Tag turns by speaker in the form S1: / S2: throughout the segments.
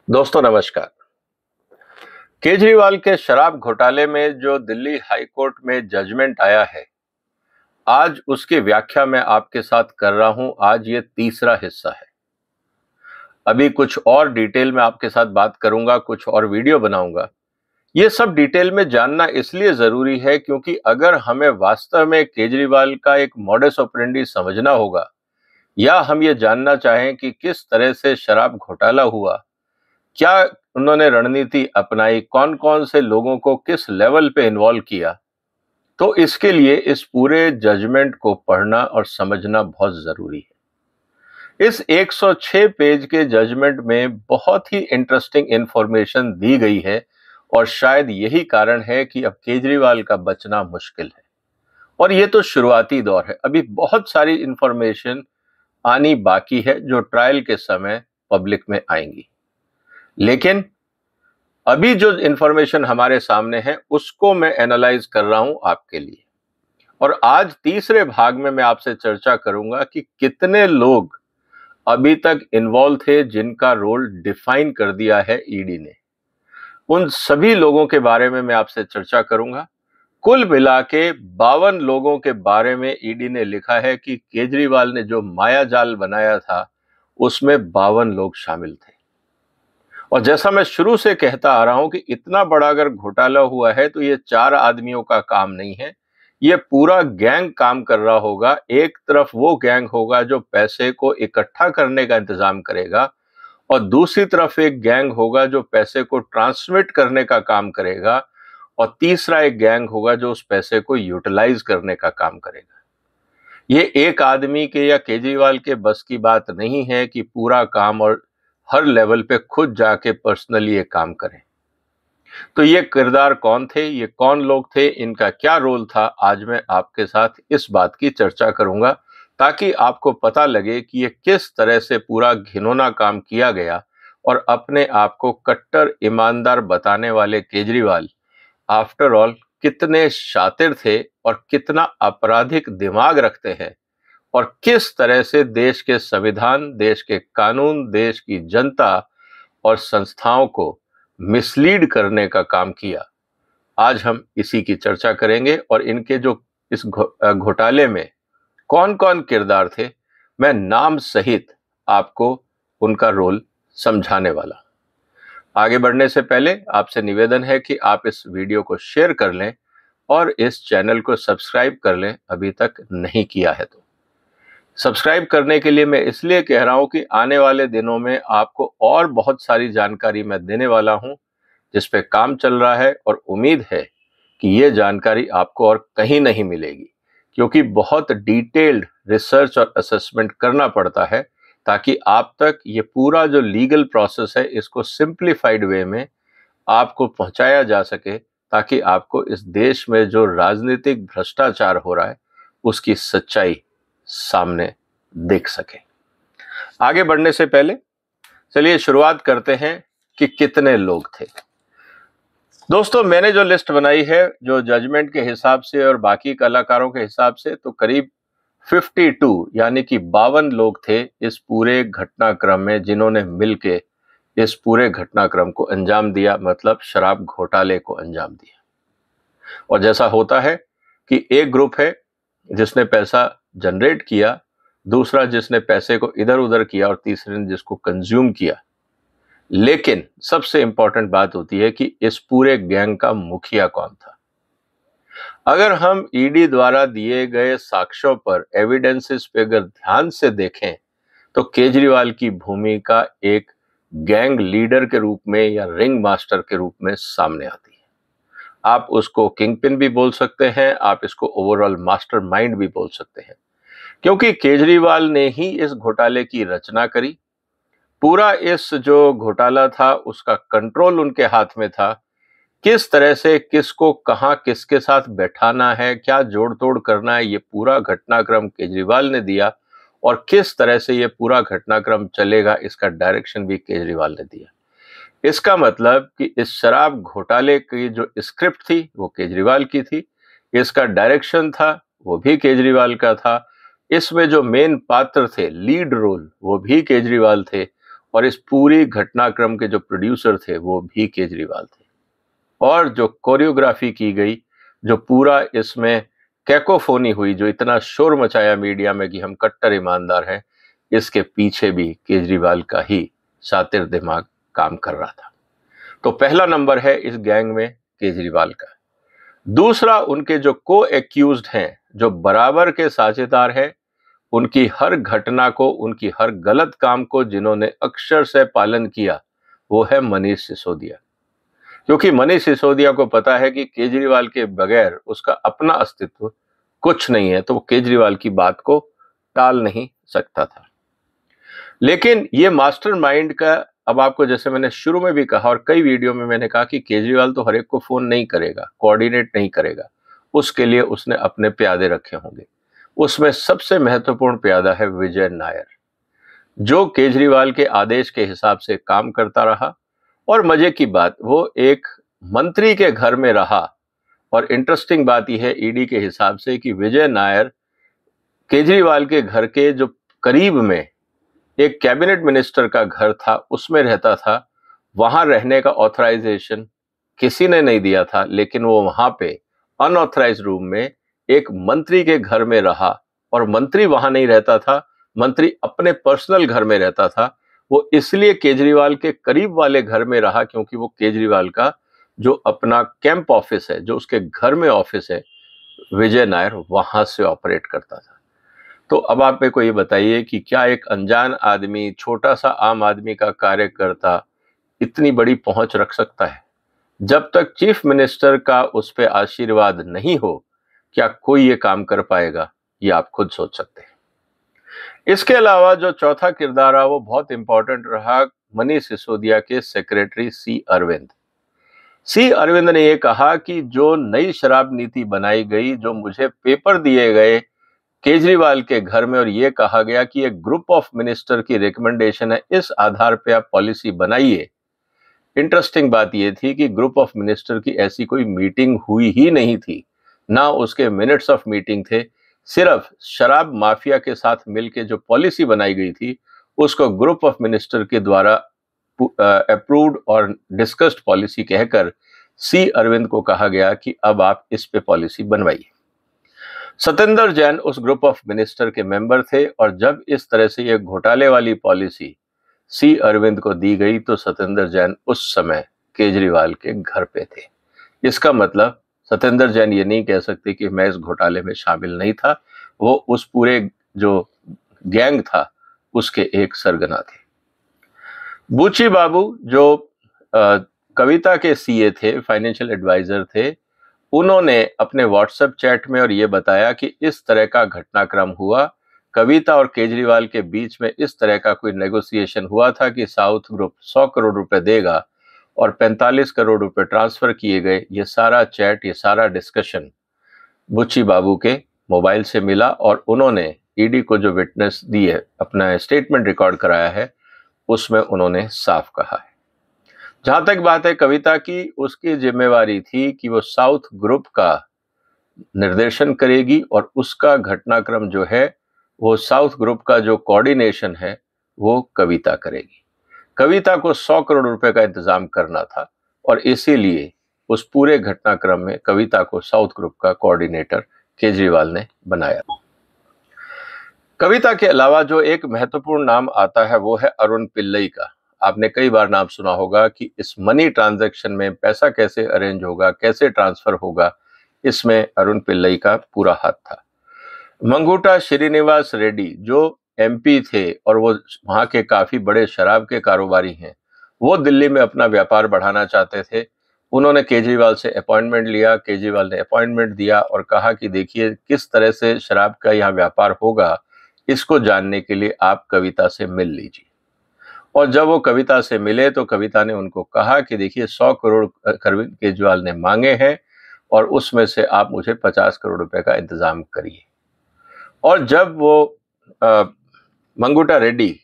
S1: दोस्तों नमस्कार। केजरीवाल के शराब घोटाले में जो दिल्ली हाई कोर्ट में जजमेंट आया है, आज उसकी व्याख्या मैं आपके साथ कर रहा हूं। आज ये तीसरा हिस्सा है। अभी कुछ और डिटेल में आपके साथ बात करूंगा, कुछ और वीडियो बनाऊंगा। ये सब डिटेल में जानना इसलिए जरूरी है क्योंकि अगर हमें वास्तव में केजरीवाल का एक मॉडस ऑपरेंडी समझना होगा, या हम ये जानना चाहें कि किस तरह से शराब घोटाला हुआ, क्या उन्होंने रणनीति अपनाई, कौन कौन से लोगों को किस लेवल पे इन्वॉल्व किया, तो इसके लिए इस पूरे जजमेंट को पढ़ना और समझना बहुत जरूरी है। इस 106 पेज के जजमेंट में बहुत ही इंटरेस्टिंग इंफॉर्मेशन दी गई है और शायद यही कारण है कि अब केजरीवाल का बचना मुश्किल है। और ये तो शुरुआती दौर है, अभी बहुत सारी इंफॉर्मेशन आनी बाकी है जो ट्रायल के समय पब्लिक में आएंगी। लेकिन अभी जो इंफॉर्मेशन हमारे सामने है उसको मैं एनालाइज कर रहा हूं आपके लिए। और आज तीसरे भाग में मैं आपसे चर्चा करूंगा कि कितने लोग अभी तक इन्वॉल्व थे जिनका रोल डिफाइन कर दिया है ईडी ने। उन सभी लोगों के बारे में मैं आपसे चर्चा करूंगा। कुल मिला के 52 लोगों के बारे में ईडी ने लिखा है कि केजरीवाल ने जो माया जाल बनाया था उसमें 52 लोग शामिल थे। और जैसा मैं शुरू से कहता आ रहा हूं कि इतना बड़ा अगर घोटाला हुआ है तो ये 4 आदमियों का काम नहीं है, ये पूरा गैंग काम कर रहा होगा। एक तरफ वो गैंग होगा जो पैसे को इकट्ठा करने का इंतजाम करेगा, और दूसरी तरफ एक गैंग होगा जो पैसे को ट्रांसमिट करने का काम करेगा, और तीसरा एक गैंग होगा जो उस पैसे को यूटिलाइज करने का काम करेगा। ये एक आदमी के या केजरीवाल के बस की बात नहीं है कि पूरा काम और हर लेवल पे खुद जाके पर्सनली ये काम करें। तो ये किरदार कौन थे, ये कौन लोग थे, इनका क्या रोल था, आज मैं आपके साथ इस बात की चर्चा करूंगा ताकि आपको पता लगे कि ये किस तरह से पूरा घिनौना काम किया गया। और अपने आप को कट्टर ईमानदार बताने वाले केजरीवाल आफ्टर ऑल कितने शातिर थे और कितना आपराधिक दिमाग रखते हैं, और किस तरह से देश के संविधान, देश के कानून, देश की जनता और संस्थाओं को मिसलीड करने का काम किया। आज हम इसी की चर्चा करेंगे और इनके जो इस घोटाले में कौन कौन किरदार थे, मैं नाम सहित आपको उनका रोल समझाने वाला। आगे बढ़ने से पहले आपसे निवेदन है कि आप इस वीडियो को शेयर कर लें और इस चैनल को सब्सक्राइब कर लें अभी तक नहीं किया है तो। सब्सक्राइब करने के लिए मैं इसलिए कह रहा हूं कि आने वाले दिनों में आपको और बहुत सारी जानकारी मैं देने वाला हूं जिस पे काम चल रहा है, और उम्मीद है कि ये जानकारी आपको और कहीं नहीं मिलेगी, क्योंकि बहुत डिटेल्ड रिसर्च और असेसमेंट करना पड़ता है ताकि आप तक ये पूरा जो लीगल प्रोसेस है इसको सिंप्लीफाइड वे में आपको पहुंचाया जा सके, ताकि आपको इस देश में जो राजनीतिक भ्रष्टाचार हो रहा है उसकी सच्चाई सामने देख सके। आगे बढ़ने से पहले चलिए शुरुआत करते हैं कि कितने लोग थे। दोस्तों, मैंने जो लिस्ट बनाई है जो जजमेंट के हिसाब से और बाकी कलाकारों के हिसाब से, तो करीब 52 यानी कि 52 लोग थे इस पूरे घटनाक्रम में जिन्होंने मिलके इस पूरे घटनाक्रम को अंजाम दिया, मतलब शराब घोटाले को अंजाम दिया। और जैसा होता है कि एक ग्रुप है जिसने पैसा जनरेट किया, दूसरा जिसने पैसे को इधर उधर किया, और तीसरे ने जिसको कंज्यूम किया। लेकिन सबसे इंपॉर्टेंट बात होती है कि इस पूरे गैंग का मुखिया कौन था। अगर हम ईडी द्वारा दिए गए साक्ष्यों पर, एविडेंसेस पे अगर ध्यान से देखें, तो केजरीवाल की भूमिका एक गैंग लीडर के रूप में या रिंग मास्टर के रूप में सामने आती है। आप उसको किंगपिन भी बोल सकते हैं, आप इसको ओवरऑल मास्टरमाइंड भी बोल सकते हैं, क्योंकि केजरीवाल ने ही इस घोटाले की रचना करी। पूरा इस जो घोटाला था उसका कंट्रोल उनके हाथ में था। किस तरह से किसको कहां किसके साथ बैठाना है, क्या जोड़ तोड़ करना है, ये पूरा घटनाक्रम केजरीवाल ने दिया। और किस तरह से ये पूरा घटनाक्रम चलेगा इसका डायरेक्शन भी केजरीवाल ने दिया। इसका मतलब कि इस शराब घोटाले की जो स्क्रिप्ट थी वो केजरीवाल की थी, इसका डायरेक्शन था वो भी केजरीवाल का था, इसमें जो मेन पात्र थे, लीड रोल, वो भी केजरीवाल थे, और इस पूरी घटनाक्रम के जो प्रोड्यूसर थे वो भी केजरीवाल थे। और जो कोरियोग्राफी की गई, जो पूरा इसमें कैकोफोनी हुई, जो इतना शोर मचाया मीडिया में कि हम कट्टर ईमानदार हैं, इसके पीछे भी केजरीवाल का ही शातिर दिमाग काम कर रहा था। तो पहला नंबर है इस गैंग में केजरीवाल का। दूसरा, उनके जो को एक्यूज्ड हैं, जो बराबर के साझेदार हैं, उनकी हर घटना को, उनकी हर गलत काम को जिन्होंने अक्षर से पालन किया, वो है मनीष सिसोदिया। क्योंकि मनीष सिसोदिया को पता है कि केजरीवाल के बगैर उसका अपना अस्तित्व कुछ नहीं है, तो वो केजरीवाल की बात को टाल नहीं सकता था। लेकिन ये मास्टरमाइंड का, अब आपको जैसे मैंने शुरू में भी कहा और कई वीडियो में मैंने कहा कि केजरीवाल तो हर एक को फोन नहीं करेगा, कोऑर्डिनेट नहीं करेगा, उसके लिए उसने अपने प्यादे रखे होंगे। उसमें सबसे महत्वपूर्ण प्यादा है विजय नायर, जो केजरीवाल के आदेश के हिसाब से काम करता रहा। और मजे की बात, वो एक मंत्री के घर में रहा। और इंटरेस्टिंग बात यह है ईडी के हिसाब से कि विजय नायर केजरीवाल के घर के जो करीब में एक कैबिनेट मिनिस्टर का घर था, उसमें रहता था। वहां रहने का ऑथराइजेशन किसी ने नहीं दिया था, लेकिन वो वहां पे अनऑथराइज्ड रूम में एक मंत्री के घर में रहा। और मंत्री वहां नहीं रहता था, मंत्री अपने पर्सनल घर में रहता था। वो इसलिए केजरीवाल के करीब वाले घर में रहा क्योंकि वो केजरीवाल का जो अपना कैंप ऑफिस है, जो उसके घर में ऑफिस है, विजय नायर वहां से ऑपरेट करता था। तो अब आप मेरे को ये बताइए कि क्या एक अनजान आदमी, छोटा सा आम आदमी का कार्यकर्ता इतनी बड़ी पहुंच रख सकता है? जब तक चीफ मिनिस्टर का उस पर आशीर्वाद नहीं हो, क्या कोई ये काम कर पाएगा? ये आप खुद सोच सकते हैं। इसके अलावा जो चौथा किरदार रहा वो बहुत इंपॉर्टेंट रहा, मनीष सिसोदिया के सेक्रेटरी सी अरविंद। सी अरविंद ने ये कहा कि जो नई शराब नीति बनाई गई, जो मुझे पेपर दिए गए केजरीवाल के घर में और ये कहा गया कि एक ग्रुप ऑफ मिनिस्टर की रिकमेंडेशन है, इस आधार पे आप पॉलिसी बनाइए। इंटरेस्टिंग बात ये थी कि ग्रुप ऑफ मिनिस्टर की ऐसी कोई मीटिंग हुई ही नहीं थी, ना उसके मिनट्स ऑफ मीटिंग थे। सिर्फ शराब माफिया के साथ मिलकर जो पॉलिसी बनाई गई थी, उसको ग्रुप ऑफ मिनिस्टर के द्वारा अप्रूव्ड और डिस्कस्ड पॉलिसी कहकर सी अरविंद को कहा गया कि अब आप इस पे पॉलिसी बनवाइए। सतेंद्र जैन उस ग्रुप ऑफ मिनिस्टर के मेंबर थे, और जब इस तरह से ये घोटाले वाली पॉलिसी सी अरविंद को दी गई तो सतेंद्र जैन उस समय केजरीवाल के घर पे थे। इसका मतलब सतेंद्र जैन ये नहीं कह सकते कि मैं इस घोटाले में शामिल नहीं था, वो उस पूरे जो गैंग था उसके एक सरगना थे। बुची बाबू जो कविता के सीए थे, फाइनेंशियल एडवाइजर थे, उन्होंने अपने व्हाट्सएप चैट में और ये बताया कि इस तरह का घटनाक्रम हुआ, कविता और केजरीवाल के बीच में इस तरह का कोई नेगोशिएशन हुआ था कि साउथ ग्रुप 100 करोड़ रुपए देगा और 45 करोड़ रुपए ट्रांसफर किए गए। ये सारा चैट, ये सारा डिस्कशन बुच्ची बाबू के मोबाइल से मिला और उन्होंने ईडी को जो विटनेस दी है, अपना स्टेटमेंट रिकॉर्ड कराया है, उसमें उन्होंने साफ कहा है। जहां तक बात है कविता की, उसकी जिम्मेवारी थी कि वो साउथ ग्रुप का निर्देशन करेगी और उसका घटनाक्रम जो है वो साउथ ग्रुप का जो कोऑर्डिनेशन है वो कविता करेगी। कविता को 100 करोड़ रुपए का इंतजाम करना था और इसीलिए उस पूरे घटनाक्रम में कविता को साउथ ग्रुप का कोऑर्डिनेटर केजरीवाल ने बनाया। कविता के अलावा जो एक महत्वपूर्ण नाम आता है वो है अरुण पिल्लई का। आपने कई बार नाम सुना होगा कि इस मनी ट्रांजैक्शन में पैसा कैसे अरेंज होगा, कैसे ट्रांसफर होगा, इसमें अरुण पिल्लई का पूरा हाथ था। मंगूटा श्रीनिवास रेड्डी जो एमपी थे और वो वहां के काफी बड़े शराब के कारोबारी हैं, वो दिल्ली में अपना व्यापार बढ़ाना चाहते थे। उन्होंने केजरीवाल से अपॉइंटमेंट लिया, केजरीवाल ने अपॉइंटमेंट दिया और कहा कि देखिए किस तरह से शराब का यहाँ व्यापार होगा, इसको जानने के लिए आप कविता से मिल लीजिए। और जब वो कविता से मिले तो कविता ने उनको कहा कि देखिए 100 करोड़ अरविंद केजरीवाल ने मांगे हैं और उसमें से आप मुझे 50 करोड़ रुपए का इंतजाम करिए। और जब वो मंगूटा रेड्डी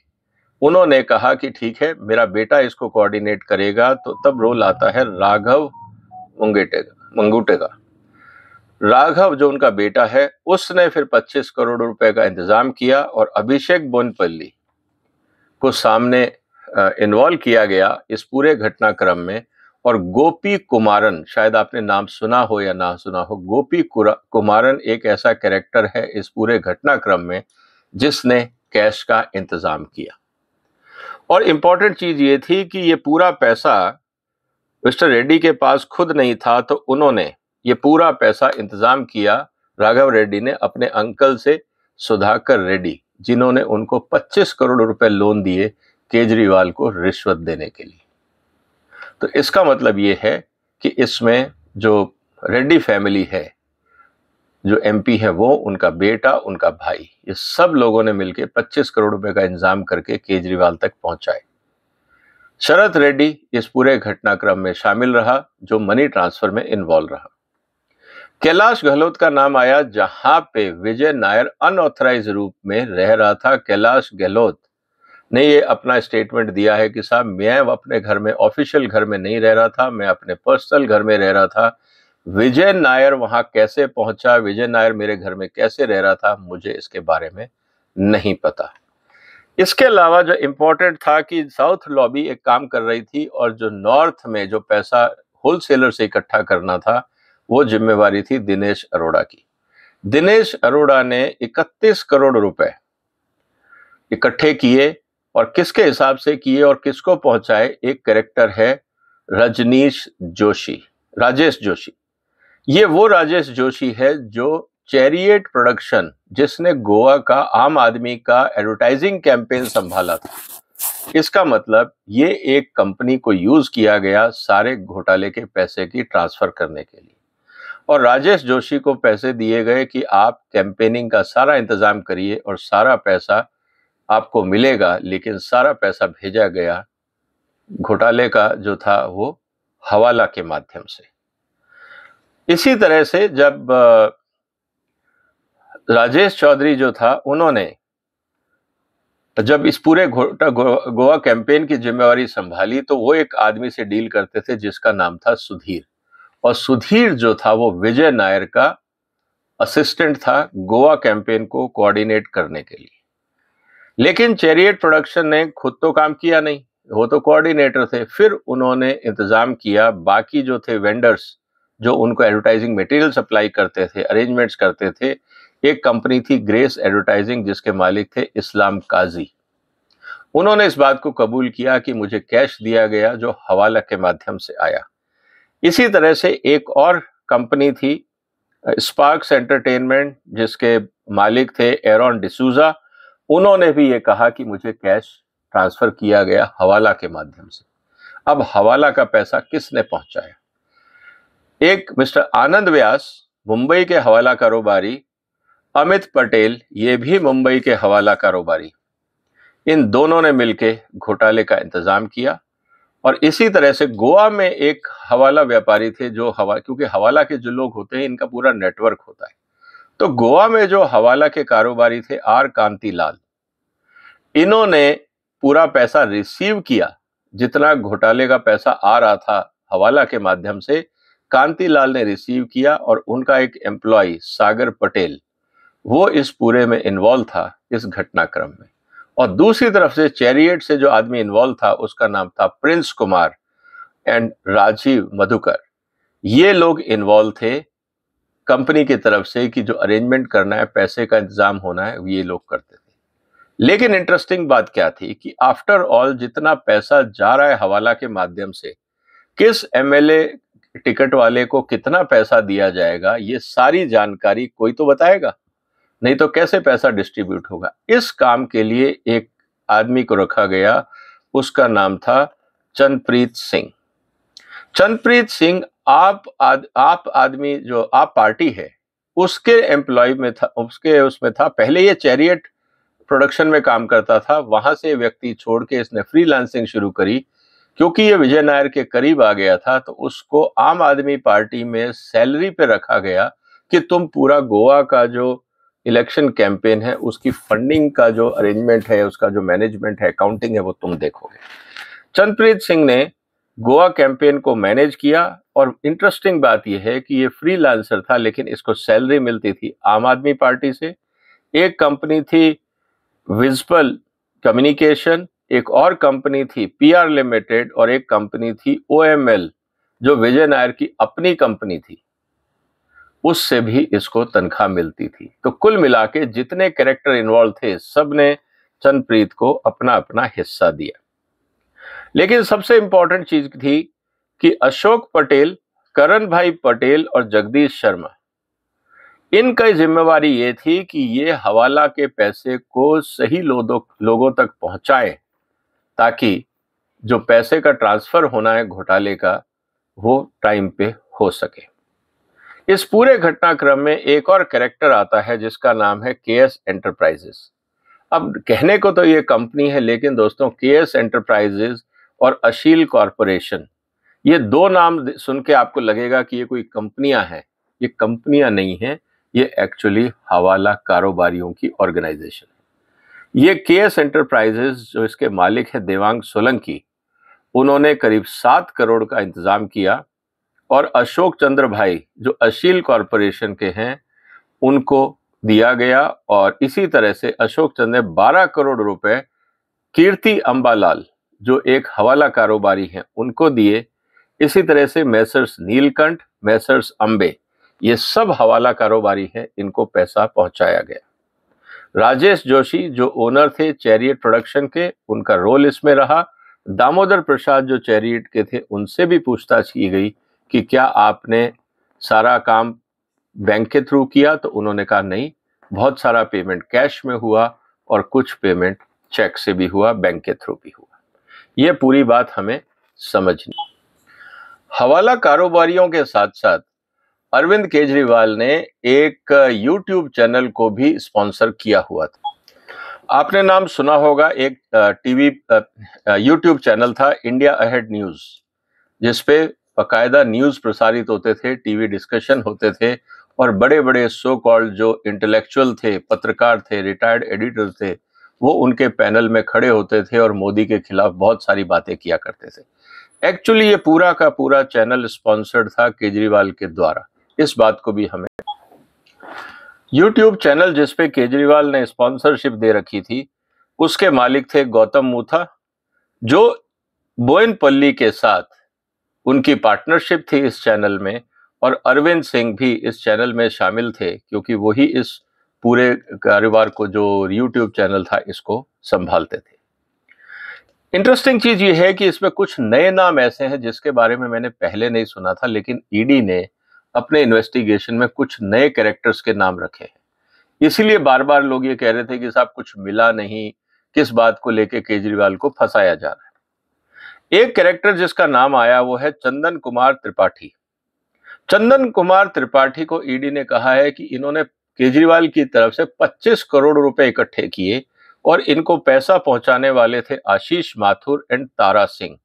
S1: उन्होंने कहा कि ठीक है मेरा बेटा इसको कोऑर्डिनेट करेगा, तो तब रोल आता है राघव मंगूटे का। राघव जो उनका बेटा है, उसने फिर 25 करोड़ रुपए का इंतजाम किया और अभिषेक बोनपल्ली को सामने इन्वॉल्व किया गया इस पूरे घटनाक्रम में। और गोपी कुमारन, शायद आपने नाम सुना हो या ना सुना हो, गोपी कुमारन एक ऐसा कैरेक्टर है इस पूरे घटनाक्रम में जिसने कैश का इंतजाम किया। और इंपॉर्टेंट चीज ये थी कि ये पूरा पैसा मिस्टर रेड्डी के पास खुद नहीं था, तो उन्होंने ये पूरा पैसा इंतजाम किया राघव रेड्डी ने अपने अंकल से, सुधाकर रेड्डी, जिन्होंने उनको 25 करोड़ रुपए लोन दिए केजरीवाल को रिश्वत देने के लिए। तो इसका मतलब ये है कि इसमें जो रेड्डी फैमिली है, जो एमपी है, वो, उनका बेटा, उनका भाई, ये सब लोगों ने मिलकर 25 करोड़ रुपए का इंतजाम करके केजरीवाल तक पहुंचाए। शरद रेड्डी इस पूरे घटनाक्रम में शामिल रहा, जो मनी ट्रांसफर में इन्वॉल्व रहा। कैलाश गहलोत का नाम आया, जहां पे विजय नायर अनऑथराइज रूप में रह रहा था। कैलाश गहलोत ने ये अपना स्टेटमेंट दिया है कि साहब, मैं अपने घर में, ऑफिशियल घर में नहीं रह रहा था, मैं अपने पर्सनल घर में रह रहा था। विजय नायर वहां कैसे पहुंचा, विजय नायर मेरे घर में कैसे रह रहा था, मुझे इसके बारे में नहीं पता। इसके अलावा जो इंपॉर्टेंट था कि साउथ लॉबी एक काम कर रही थी और जो नॉर्थ में जो पैसा होलसेलर से इकट्ठा करना था, वो जिम्मेवारी थी दिनेश अरोड़ा की। दिनेश अरोड़ा ने 31 करोड़ रुपए इकट्ठे किए, और किसके हिसाब से किए और किसको पहुंचाए, एक कैरेक्टर है रजनीश जोशी, राजेश जोशी। ये वो राजेश जोशी है जो चैरियट प्रोडक्शन, जिसने गोवा का आम आदमी का एडवर्टाइजिंग कैंपेन संभाला था। इसका मतलब ये एक कंपनी को यूज किया गया सारे घोटाले के पैसे की ट्रांसफर करने के लिए, और राजेश जोशी को पैसे दिए गए कि आप कैंपेनिंग का सारा इंतजाम करिए और सारा पैसा आपको मिलेगा, लेकिन सारा पैसा भेजा गया घोटाले का जो था वो हवाला के माध्यम से। इसी तरह से जब राजेश चौधरी जो था, उन्होंने जब इस पूरे गोवा कैंपेन की जिम्मेवारी संभाली, तो वो एक आदमी से डील करते थे जिसका नाम था सुधीर, और सुधीर जो था वो विजय नायर का असिस्टेंट था गोवा कैंपेन को कोऑर्डिनेट करने के लिए। लेकिन चैरियट प्रोडक्शन ने खुद तो काम किया नहीं, वो तो कोऑर्डिनेटर थे। फिर उन्होंने इंतजाम किया, बाकी जो थे वेंडर्स, जो उनको एडवर्टाइजिंग मटेरियल सप्लाई करते थे, अरेंजमेंट्स करते थे, एक कंपनी थी ग्रेस एडवर्टाइजिंग, जिसके मालिक थे इस्लाम काजी। उन्होंने इस बात को कबूल किया कि मुझे कैश दिया गया जो हवाला के माध्यम से आया। इसी तरह से एक और कंपनी थी स्पार्क्स एंटरटेनमेंट, जिसके मालिक थे एरॉन डिसूजा। उन्होंने भी ये कहा कि मुझे कैश ट्रांसफर किया गया हवाला के माध्यम से। अब हवाला का पैसा किसने पहुंचाया? एक मिस्टर आनंद व्यास, मुंबई के हवाला कारोबारी, अमित पटेल, ये भी मुंबई के हवाला कारोबारी, इन दोनों ने मिलकर घोटाले का इंतजाम किया। और इसी तरह से गोवा में एक हवाला व्यापारी थे जो क्योंकि हवाला के जो लोग होते हैं, इनका पूरा नेटवर्क होता है। तो गोवा में जो हवाला के कारोबारी थे आर कांतिलाल, इन्होंने पूरा पैसा रिसीव किया। जितना घोटाले का पैसा आ रहा था हवाला के माध्यम से, कांतिलाल ने रिसीव किया, और उनका एक एम्प्लॉय सागर पटेल, वो इस पूरे में इन्वॉल्व था इस घटनाक्रम में। और दूसरी तरफ से चैरियट से जो आदमी इन्वॉल्व था, उसका नाम था प्रिंस कुमार एंड राजीव मधुकर। ये लोग इन्वॉल्व थे कंपनी की तरफ से कि जो अरेंजमेंट करना है, पैसे का इंतजाम होना है, ये लोग करते थे। लेकिन इंटरेस्टिंग बात क्या थी कि आफ्टर ऑल जितना पैसा जा रहा है हवाला के माध्यम से, किस एमएलए टिकट वाले को कितना पैसा दिया जाएगा, ये सारी जानकारी कोई तो बताएगा, नहीं तो कैसे पैसा डिस्ट्रीब्यूट होगा। इस काम के लिए एक आदमी को रखा गया, उसका नाम था चंद्रप्रीत सिंह। चंद्रप्रीत सिंह आप आदमी, जो आप पार्टी है, उसके एम्प्लॉय में था, उसमें था। पहले ये चैरियट प्रोडक्शन में काम करता था, वहां से व्यक्ति छोड़ के इसने फ्रीलांसिंग शुरू करी। क्योंकि ये विजय नायर के करीब आ गया था, तो उसको आम आदमी पार्टी में सैलरी पे रखा गया कि तुम पूरा गोवा का जो इलेक्शन कैंपेन है, उसकी फंडिंग का जो अरेंजमेंट है, उसका जो मैनेजमेंट है, अकाउंटिंग है, वो तुम देखोगे। चंद्रप्रीत सिंह ने गोवा कैंपेन को मैनेज किया। और इंटरेस्टिंग बात यह है कि ये फ्रीलांसर था, लेकिन इसको सैलरी मिलती थी आम आदमी पार्टी से। एक कंपनी थी विजिबल कम्युनिकेशन, एक और कंपनी थी पीआर लिमिटेड और एक कंपनी थी ओएमएल जो विजय नायर की अपनी कंपनी थी, उससे भी इसको तनख्वाह मिलती थी। तो कुल मिला के जितने कैरेक्टर इन्वॉल्व थे सब ने चंद्रप्रीत को अपना अपना हिस्सा दिया। लेकिन सबसे इंपॉर्टेंट चीज थी कि अशोक पटेल, करण भाई पटेल और जगदीश शर्मा, इनकी जिम्मेवारी ये थी कि ये हवाला के पैसे को सही लोगों तक पहुंचाएं ताकि जो पैसे का ट्रांसफर होना है घोटाले का वो टाइम पे हो सके। इस पूरे घटनाक्रम में एक और कैरेक्टर आता है जिसका नाम है केएस एंटरप्राइजेस। अब कहने को तो ये कंपनी है, लेकिन दोस्तों केएस एंटरप्राइजेस और अशील कॉरपोरेशन, ये दो नाम सुन के आपको लगेगा कि ये कोई कंपनियां हैं। ये कंपनियां नहीं है, ये एक्चुअली हवाला कारोबारियों की ऑर्गेनाइजेशन है। ये केएस एंटरप्राइजेस जो इसके मालिक है देवांग सोलंकी, उन्होंने करीब 7 करोड़ का इंतजाम किया और अशोक चंद्र भाई जो अशील कॉरपोरेशन के हैं उनको दिया गया, और इसी तरह से अशोक चंद्र ने 12 करोड़ रुपए कीर्ति अंबालाल जो एक हवाला कारोबारी हैं उनको दिए। इसी तरह से मैसर्स नीलकंठ, मैसर्स अंबे, ये सब हवाला कारोबारी हैं, इनको पैसा पहुंचाया गया। राजेश जोशी जो ओनर थे चैरियट प्रोडक्शन के, उनका रोल इसमें रहा। दामोदर प्रसाद जो चैरियट के थे उनसे भी पूछताछ की गई कि क्या आपने सारा काम बैंक के थ्रू किया, तो उन्होंने कहा नहीं, बहुत सारा पेमेंट कैश में हुआ और कुछ पेमेंट चेक से भी हुआ, बैंक के थ्रू भी हुआ। ये पूरी बात हमें समझनी। हवाला कारोबारियों के साथ साथ अरविंद केजरीवाल ने एक यूट्यूब चैनल को भी स्पॉन्सर किया हुआ था। आपने नाम सुना होगा, एक टीवी यूट्यूब चैनल था इंडिया अहेड न्यूज, जिसपे बाकायदा न्यूज प्रसारित होते थे, टीवी डिस्कशन होते थे और बड़े बड़े सो कॉल्ड जो इंटेलेक्चुअल थे, पत्रकार थे, रिटायर्ड एडिटर थे, वो उनके पैनल में खड़े होते थे और मोदी के खिलाफ बहुत सारी बातें किया करते थे। एक्चुअली ये पूरा का पूरा चैनल स्पॉन्सर्ड था केजरीवाल के द्वारा। इस बात को भी हमें, यूट्यूब चैनल जिसपे केजरीवाल ने स्पॉन्सरशिप दे रखी थी, उसके मालिक थे गौतम मूथा, जो बोयनपल्ली के साथ उनकी पार्टनरशिप थी इस चैनल में, और अरविंद सिंह भी इस चैनल में शामिल थे क्योंकि वही इस पूरे कारोबार को, जो यूट्यूब चैनल था, इसको संभालते थे। इंटरेस्टिंग चीज ये है कि इसमें कुछ नए नाम ऐसे हैं जिसके बारे में मैंने पहले नहीं सुना था, लेकिन ईडी ने अपने इन्वेस्टिगेशन में कुछ नए कैरेक्टर्स के नाम रखे हैं। इसीलिए बार बार लोग ये कह रहे थे कि साहब कुछ मिला नहीं, किस बात को लेके केजरीवाल को फंसाया जा रहा है। एक कैरेक्टर जिसका नाम आया वो है चंदन कुमार त्रिपाठी। चंदन कुमार त्रिपाठी को ईडी ने कहा है कि इन्होंने केजरीवाल की तरफ से 25 करोड़ रुपए इकट्ठे किए और इनको पैसा पहुंचाने वाले थे आशीष माथुर एंड तारा सिंह।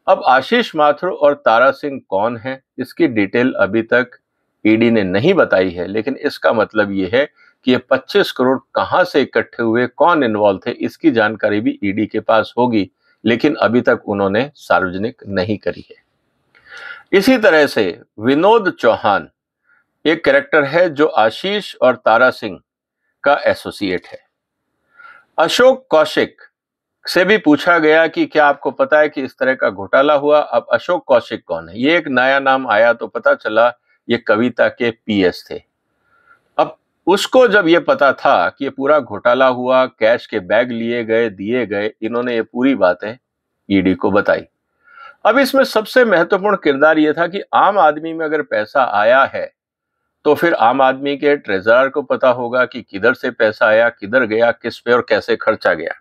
S1: अब आशीष माथुर और तारा सिंह कौन है, इसकी डिटेल अभी तक ईडी ने नहीं बताई है, लेकिन इसका मतलब ये है कि ये 25 करोड़ कहां से इकट्ठे हुए, कौन इन्वॉल्व थे, इसकी जानकारी भी ईडी के पास होगी, लेकिन अभी तक उन्होंने सार्वजनिक नहीं करी है। इसी तरह से विनोद चौहान एक कैरेक्टर है जो आशीष और तारा सिंह का एसोसिएट है। अशोक कौशिक से भी पूछा गया कि क्या आपको पता है कि इस तरह का घोटाला हुआ। अब अशोक कौशिक कौन है, ये एक नया नाम आया तो पता चला ये कविता के पीएस थे। अब उसको जब ये पता था कि ये पूरा घोटाला हुआ, कैश के बैग लिए गए, दिए गए, इन्होंने ये पूरी बातें ईडी को बताई। अब इसमें सबसे महत्वपूर्ण किरदार ये था कि आम आदमी में अगर पैसा आया है तो फिर आम आदमी के ट्रेजरर को पता होगा कि किधर से पैसा आया, किधर गया, किस पे और कैसे खर्चा गया।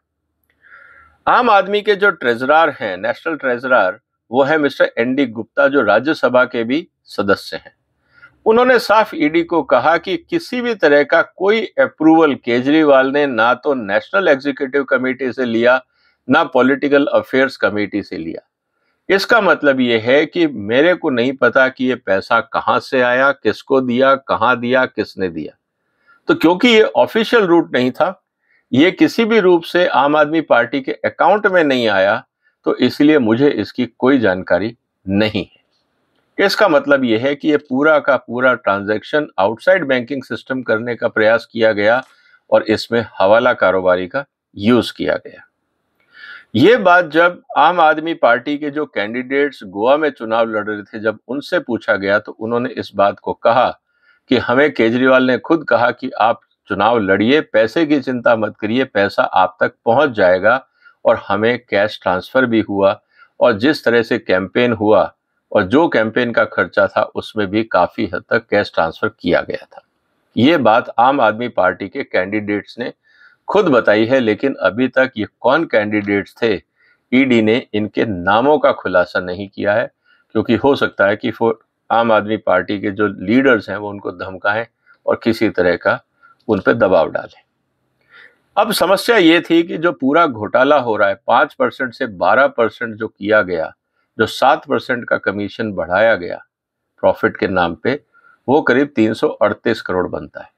S1: आम आदमी के जो ट्रेजरर हैं, नेशनल ट्रेजरर, वो है मिस्टर एनडी गुप्ता, जो राज्यसभा के भी सदस्य हैं। उन्होंने साफ ईडी को कहा कि किसी भी तरह का कोई अप्रूवल केजरीवाल ने ना तो नेशनल एग्जीक्यूटिव कमेटी से लिया, ना पॉलिटिकल अफेयर्स कमेटी से लिया। इसका मतलब ये है कि मेरे को नहीं पता कि ये पैसा कहां से आया, किसको दिया, कहां दिया, किसने दिया। तो क्योंकि ये ऑफिशियल रूट नहीं था, ये किसी भी रूप से आम आदमी पार्टी के अकाउंट में नहीं आया, तो इसलिए मुझे इसकी कोई जानकारी नहीं है। इसका मतलब यह है कि ये पूरा का पूरा ट्रांजैक्शन आउटसाइड बैंकिंग सिस्टम करने का प्रयास किया गया और इसमें हवाला कारोबारी का यूज किया गया। ये बात जब आम आदमी पार्टी के जो कैंडिडेट्स गोवा में चुनाव लड़ रहे थे, जब उनसे पूछा गया तो उन्होंने इस बात को कहा कि हमें केजरीवाल ने खुद कहा कि आप चुनाव लड़िए, पैसे की चिंता मत करिए, पैसा आप तक पहुंच जाएगा। और हमें कैश ट्रांसफर भी हुआ, और जिस तरह से कैंपेन हुआ और जो कैंपेन का खर्चा था उसमें भी काफी हद तक कैश ट्रांसफर किया गया था। ये बात आम आदमी पार्टी के कैंडिडेट्स ने खुद बताई है, लेकिन अभी तक ये कौन कैंडिडेट्स थे, ईडी ने इनके नामों का खुलासा नहीं किया है, क्योंकि हो सकता है कि आम आदमी पार्टी के जो लीडर्स हैं वो उनको धमकाएं और किसी तरह का उन पर दबाव डालें। अब समस्या ये थी कि जो पूरा घोटाला हो रहा है, 5% से 12% जो किया गया, जो 7% का कमीशन बढ़ाया गया प्रॉफिट के नाम पे, वो करीब 338 करोड़ बनता है।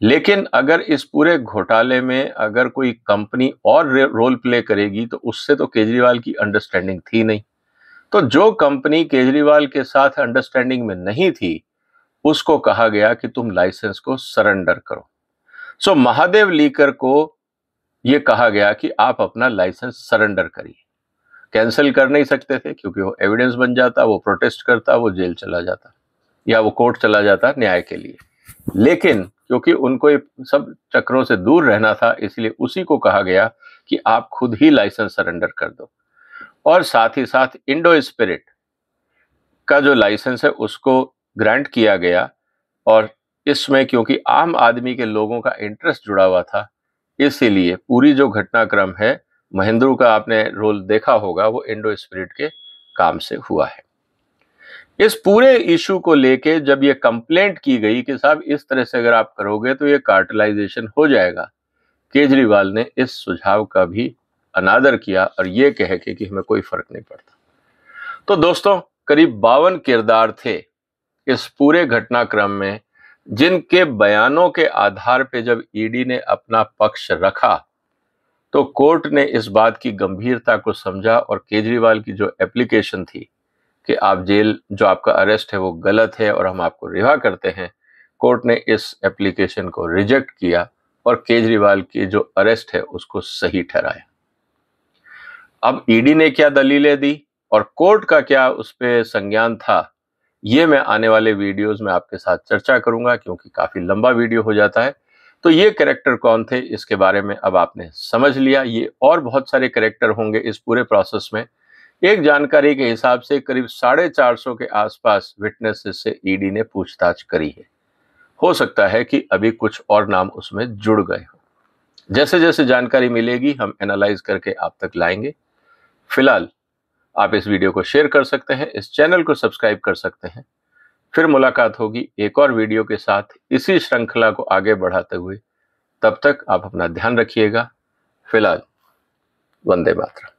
S1: लेकिन अगर इस पूरे घोटाले में अगर कोई कंपनी और रोल प्ले करेगी तो उससे तो केजरीवाल की अंडरस्टैंडिंग थी नहीं। तो जो कंपनी केजरीवाल के साथ अंडरस्टैंडिंग में नहीं थी, उसको कहा गया कि तुम लाइसेंस को सरेंडर करो। सो महादेव लीकर को यह कहा गया कि आप अपना लाइसेंस सरेंडर करिए। कैंसिल कर नहीं सकते थे क्योंकि वो एविडेंस बन जाता, वो प्रोटेस्ट करता, वो जेल चला जाता या वो कोर्ट चला जाता न्याय के लिए। लेकिन क्योंकि उनको ये सब चक्रों से दूर रहना था, इसलिए उसी को कहा गया कि आप खुद ही लाइसेंस सरेंडर कर दो। और साथ ही साथ इंडो स्पिरिट का जो लाइसेंस है उसको ग्रांट किया गया, और इसमें क्योंकि आम आदमी के लोगों का इंटरेस्ट जुड़ा हुआ था, इसीलिए पूरी जो घटनाक्रम है, महेंद्रू का आपने रोल देखा होगा, वो इंडो स्पिरिट के काम से हुआ है। इस पूरे इशू को लेके जब ये कंप्लेंट की गई कि साहब इस तरह से अगर आप करोगे तो ये कार्टेलाइजेशन हो जाएगा, केजरीवाल ने इस सुझाव का भी अनादर किया और ये कह के कि हमें कोई फर्क नहीं पड़ता। तो दोस्तों, करीब 52 किरदार थे इस पूरे घटनाक्रम में, जिनके बयानों के आधार पे जब ईडी ने अपना पक्ष रखा तो कोर्ट ने इस बात की गंभीरता को समझा और केजरीवाल की जो एप्लीकेशन थी कि आप जेल, जो आपका अरेस्ट है वो गलत है और हम आपको रिहा करते हैं, कोर्ट ने इस एप्लीकेशन को रिजेक्ट किया और केजरीवाल की जो अरेस्ट है उसको सही ठहराया। अब ईडी ने क्या दलीलें दी और कोर्ट का क्या उस पर संज्ञान था, ये मैं आने वाले वीडियोस में आपके साथ चर्चा करूंगा, क्योंकि काफी लंबा वीडियो हो जाता है। तो ये कैरेक्टर कौन थे, इसके बारे में अब आपने समझ लिया। ये और बहुत सारे कैरेक्टर होंगे इस पूरे प्रोसेस में। एक जानकारी के हिसाब से करीब 450 के आसपास विटनेसेस से ईडी ने पूछताछ करी है। हो सकता है कि अभी कुछ और नाम उसमें जुड़ गए हो। जैसे जैसे जानकारी मिलेगी हम एनालाइज करके आप तक लाएंगे। फिलहाल आप इस वीडियो को शेयर कर सकते हैं, इस चैनल को सब्सक्राइब कर सकते हैं। फिर मुलाकात होगी एक और वीडियो के साथ इसी श्रृंखला को आगे बढ़ाते हुए। तब तक आप अपना ध्यान रखिएगा। फिलहाल वंदे मातरम।